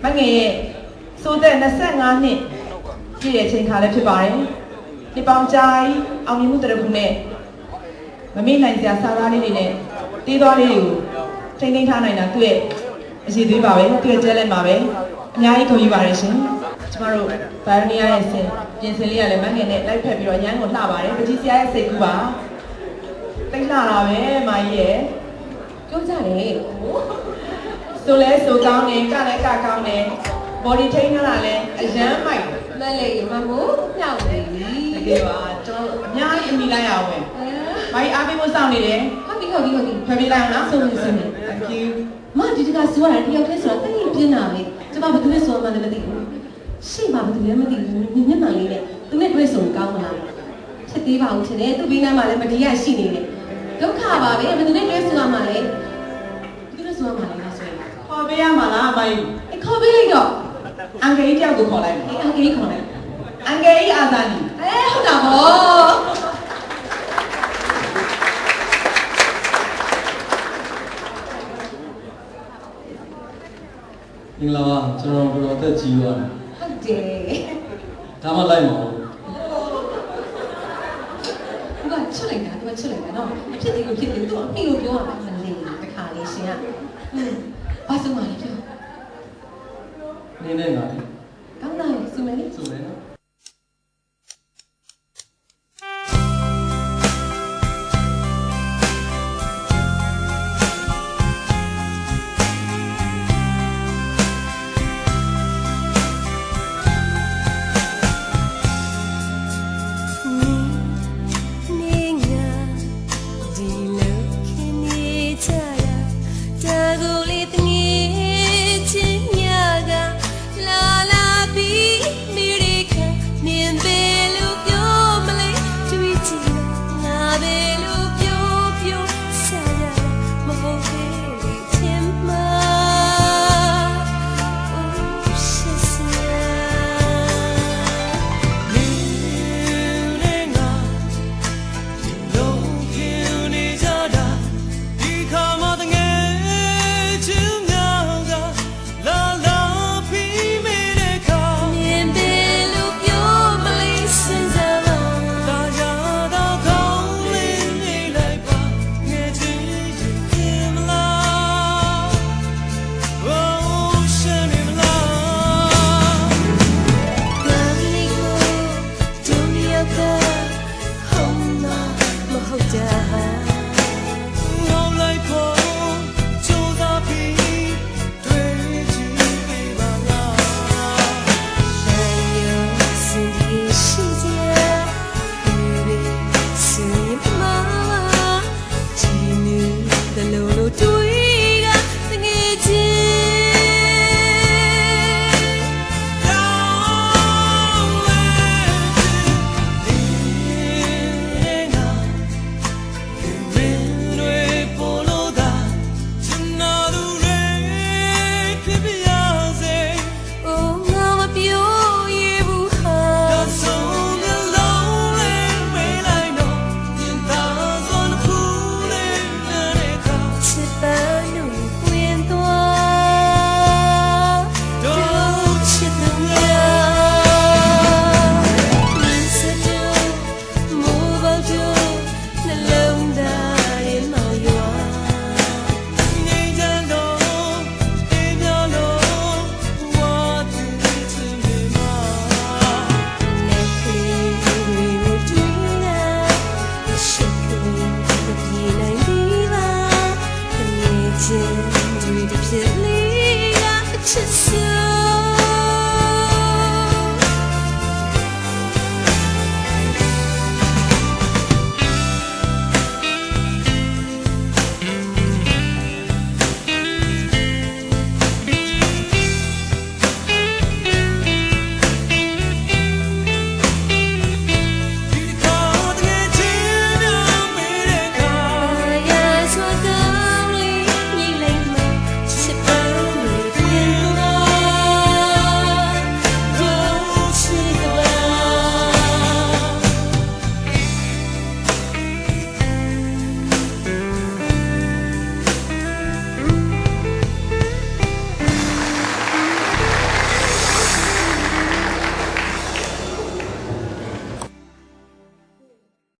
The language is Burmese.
မငယ်ရဲ့ဆိုတဲ့25နှစ်ပြည့်တဲ့အချိန်ခါလည်းဖြစ်ပါတယ်ဒီပေါင်ကြားအောင်မြင်မှုတရခုနဲ့မမေ့နိုင်စရာစာသားလေးတွေနဲ့တေးသွားလေးတွေကိုထိန်းသိမ်းထားနိုင်တာသူ့ရဲ့အရေးသေးပါပဲသူ့ရဲ့ကျဲလက်ပါပဲအများကြီးဂုဏ်ယူပါတယ်ရှင်ကျမတို့ဗိုင်ယိုနီယာရဲ့ပြင်ဆင်လေးကလည်းမငယ်နဲ့လိုက်ဖက်ပြီးတော့ရန်ကိုလှပါတယ်ပကြီးဆရာရဲ့စိတ်ကူးပါတိတ်လှတာပဲမာကြီးရဲ့ပြောကြတယ်ဆိုလဲဆိုကောင်းတယ်ကလည်းကကောင်းတယ် body ထိန်းထားတာလဲအရန်မိုက်မလေးမမိုးမြောက်နေပြီတကယ်ပါကျွန်တော်အများကြီးအမိလိုက်ရအောင်ပဲမာကြီးအားပေးဖို့စောင့်နေတယ်ဟုတ်ပြီဖယ်ပေးလိုက်အောင်နော်ဆုံးနေ thank you မဒီတကဆိုရတာတယောက်တည်းဆိုတာတိတ်ပြင်းတာပဲကျွန်မဘာလို့လဲဆိုမှလည်းမသိဘူးရှေ့မှာဘာလို့လဲမသိဘူးညညလေးနဲ့သူနဲ့တွေ့ဆုံကောင်းမလားဖြစ်သေးပါဦးရှင်လေသူဘေးနားမှာလည်းမဒီရရှိနေတယ်ဒုက္ခပါပဲဘယ်သူနဲ့တွေ့ဆုံရမှာလဲသူနဲ့ဆုံရမှာလဲဆိုရင်ခေါ်ပေးရမှာလားမိုင်းခေါ်ပေးလိုက်တော့အန်ကယ်ကြီးတယောက်ကိုခေါ်လိုက်အန်ကယ်ကြီးခေါ်လိုက်အန်ကယ်ကြီးအာဇာနည်ဟုတ်တာဗောမင်္ဂလာပါကျွန်တော်တော်အသက်ကြီးသွားတယ်ဟုတ်တယ်ဒါမှလိုက်မအောင်သူကချစ်လိုက်တာနော်အဖြစ်သေးလို့ဖြစ်သေးလို့အမိလို့ပြောရမှာမနေတခါလေးရှင်ကဘာဆုံးမလဲပြောနေနေငါလေကောင်းလားစုမယ်လေစုမယ်နော်to see